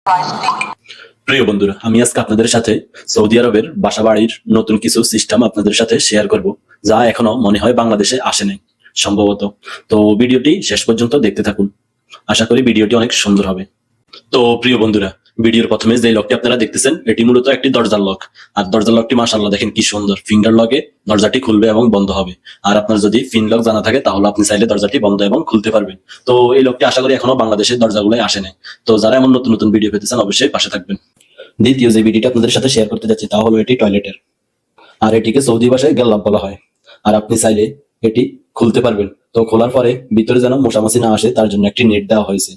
প্রিয় বন্ধুরা, আমি আজকে আপনাদের সাথে সৌদি আরবের বাসা বাড়ির নতুন কিছু সিস্টেম আপনাদের সাথে শেয়ার করব, যা এখনো মনে হয় বাংলাদেশে আসেনি সম্ভবত। তো ভিডিওটি শেষ পর্যন্ত দেখতে থাকুন, আশা করি ভিডিওটি অনেক সুন্দর হবে। তো প্রিয় বন্ধুরা, ভিডিওর প্রথমে যে লকটি আপনারা দেখতেছেন এটি মূলত একটি দরজার লক। আর দরজার লকটি মাশাআল্লাহ দেখেন কি সুন্দর, ফিঙ্গার লকে দরজাটি খুলবে এবং বন্ধ হবে। আর আপনার যদি পিন লক জানা থাকে তাহলে আপনি চাইলে দরজাটি বন্ধ এবং খুলতে পারবেন। তো এই লকটি আশা করি এখনো বাংলাদেশের দরজাগুলোই আসেনি। তো যারা এমন নতুন নতুন ভিডিও পেতে চান অবশ্যই পাশে থাকবেন। দ্বিতীয় যে ভিডিওটি আপনাদের সাথে শেয়ার করতে যাচ্ছি তা হলো এটি টয়লেটের, আর এটিকে সৌদি ভাষায় গেল্লাব বলা হয়। আর আপনি চাইলে এটি খুলতে পারবেন। তো খোলার পরে ভিতরে যেন মশামাছি না আসে তার জন্য একটি নেট দেওয়া হয়েছে।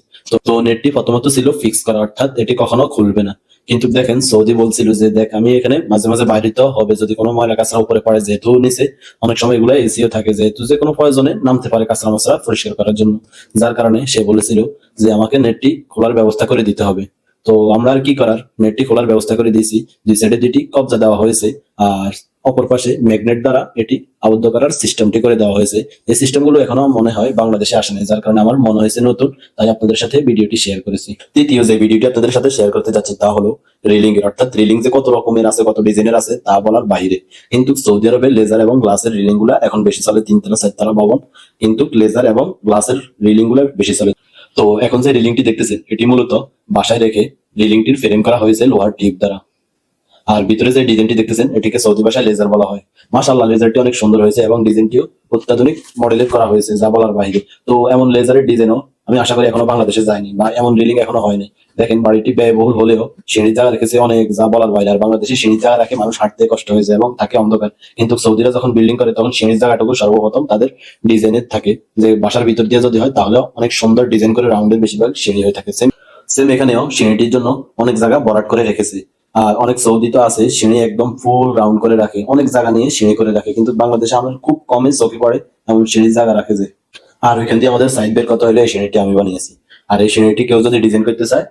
তো নেটটি প্রথমত ছিল ফিক্স করা, অর্থাৎ এটি কখনো খুলবে না। কিন্তু দেখেন সৌদি বলছিল যে দেখ আমি এখানে মাঝে মাঝে বাইরে তো হবে, যদি কোনো ময়লা কাঁচরা উপরে পড়ে, যেহেতু নিচে অনেক সময় এগুলো এসিও থাকে, যেহেতু যে কোনো প্রয়োজনে নামতে পারে কাঁচরা মশলা পরিষ্কার করার জন্য, যার কারণে সে বলেছিল যে আমাকে নেটটি খোলার ব্যবস্থা করে দিতে হবে। তো আমরা আর কি করার, নেটটি খোলার ব্যবস্থা করে দিয়েছি। দুই সাইডে দুইটি কবজা দেওয়া হয়েছে, আর অপর পাশে ম্যাগনেট দ্বারা এটি আবদ্ধ করার সিস্টেমটি করে দেওয়া হয়েছে। এই সিস্টেমগুলো এখনো মনে হয় বাংলাদেশে আসে নাই, যার কারণে আমার মনে হয়েছে নতুন, তাই আপনাদের সাথে ভিডিওটি শেয়ার করেছি। তৃতীয় যে ভিডিওটি আপনাদের সাথে শেয়ার করতে যাচ্ছি তা হলো রেলিং এর, অর্থাৎ রেলিং যে কত রকমের আছে, কত ডিজাইনের আছে তা বলার বাইরে। কিন্তু সৌদি আরবে লেজার এবং গ্লাসের রেলিং গুলা এখন বেশি চলে, 3 তলা 4 তলা ভবন কিন্তু লেজার এবং গ্লাসের রেলিং গুলা বেশি চলে। তো এখন যে রেলিংটি দেখতেছেন এটি মূলত বাসায় রেখে রেলিংটির ফ্রেম করা হয়েছে লোহার টিপ দ্বারা। আর ভিতরে যে ডিজাইনটি দেখতেছেন এটিকে সৌদি ভাষায় লেজার বলা হয়। মাশাআল্লাহ, লেজারটি অনেক সুন্দর হয়েছে এবং ডিজাইনটিও অত্যাধুনিক মডেলের করা হয়েছে, যা বলার বাইরে। তো এমন লেজারের ডিজাইনও আমি আশা করি এখনো বাংলাদেশে যায়নি, বা এমন রেলিং এখনো হয়নি। দেখেন বাড়িটি ব্যয়বহুল হলেও সিঁড়ির জায়গা রেখেছে অনেক, যা বলার বাইরে। আর বাংলাদেশে সিঁড়ির জায়গা রাখে মানুষ হাঁটতে কষ্ট হয়ে যায় এবং থাকে অন্ধকার, কিন্তু সৌদিরা যখন বিল্ডিং করে তখন সিঁড়ির জায়গাটুকু সর্বপ্রথম তাদের ডিজাইনের থাকে, যে বাসার ভিতর দিয়ে যদি হয় তাহলে অনেক সুন্দর ডিজাইন করে রাউন্ডের বেশিরভাগ সিঁড়ি হয়ে থাকে। সেম সেম এখানেও সিঁড়িটির জন্য অনেক জায়গা ভরাট করে রেখেছে। আর অনেক সৌদি তো আছে সিঁড়ি একদম ফুল রাউন্ড করে রাখে, অনেক জায়গা নিয়ে সিঁড়ি করে রাখে, কিন্তু বাংলাদেশে আমার খুব কমই চোখে পড়ে এমন সিঁড়ির জায়গা রাখে যে। আর ওইখান দিয়ে আমাদের সাইড বের কথা হলে এই সিঁড়িটি আমি বানিয়েছি। আর এই সিঁড়িটি কেউ যদি ডিজাইন করতে চায়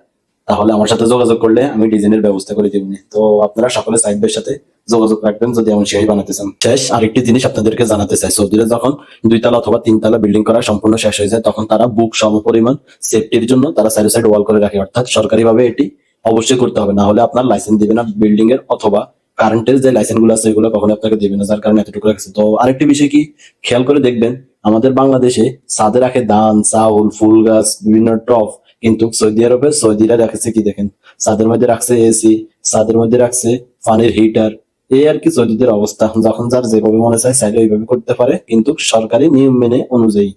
তাহলে আমার সাথে যোগাযোগ করলে আমি ডিজাইনের ব্যবস্থা করে দিব। তো আপনারা সকলে সাইড বের সাথে যোগাযোগ রাখবেন যদি এমন সিঁড়ি বানাতে চান। শেষ আরেকটি জিনিস আপনাদেরকে জানাতে চাই, সৌদিরা যখন 2 তলা অথবা 3 তলা বিল্ডিং করা সম্পূর্ণ শেষ হয়ে যায় তখন তারা বুক সম পরিমাণ সেফটির জন্য তারা সাইড সাইড ওয়াল করে রাখে, অর্থাৎ সরকারিভাবে এটি অবশ্যই করতে হবে, না হলে আপনার লাইসেন্স দিবে না বিল্ডিং এর, অথবা কারেন্টের যে লাইসেন্স গুলো আছে এগুলো কখনো আপনাকে দিবে না, যার কারণে এতটুকু রাখছে। তো আরেকটি বিষয় কি খেয়াল করে দেখবেন, আমাদের বাংলাদেশে ছাদে রাখে ধান, চাউল, ফুল গাছ, বিভিন্ন টপ, কিন্তু সৌদি আরবে সৌদিরা রাখছে কি দেখেন, ছাদের মধ্যে রাখছে এসি, ছাদের মধ্যে রাখছে পানির হিটার। এই আর কি সৌদিদের অবস্থা, যখন যার যেভাবে মনে চায় চাইলে ওইভাবে করতে পারে, কিন্তু সরকারি নিয়ম মেনে অনুযায়ী।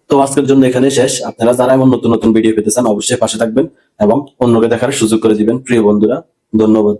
তো আজকের জন্য এখানে শেষ। আপনারা যারা এমন নতুন নতুন ভিডিও পেতে চান অবশ্যই পাশে থাকবেন এবং অন্যকে দেখার সুযোগ করে দিবেন। প্রিয় বন্ধুরা, ধন্যবাদ।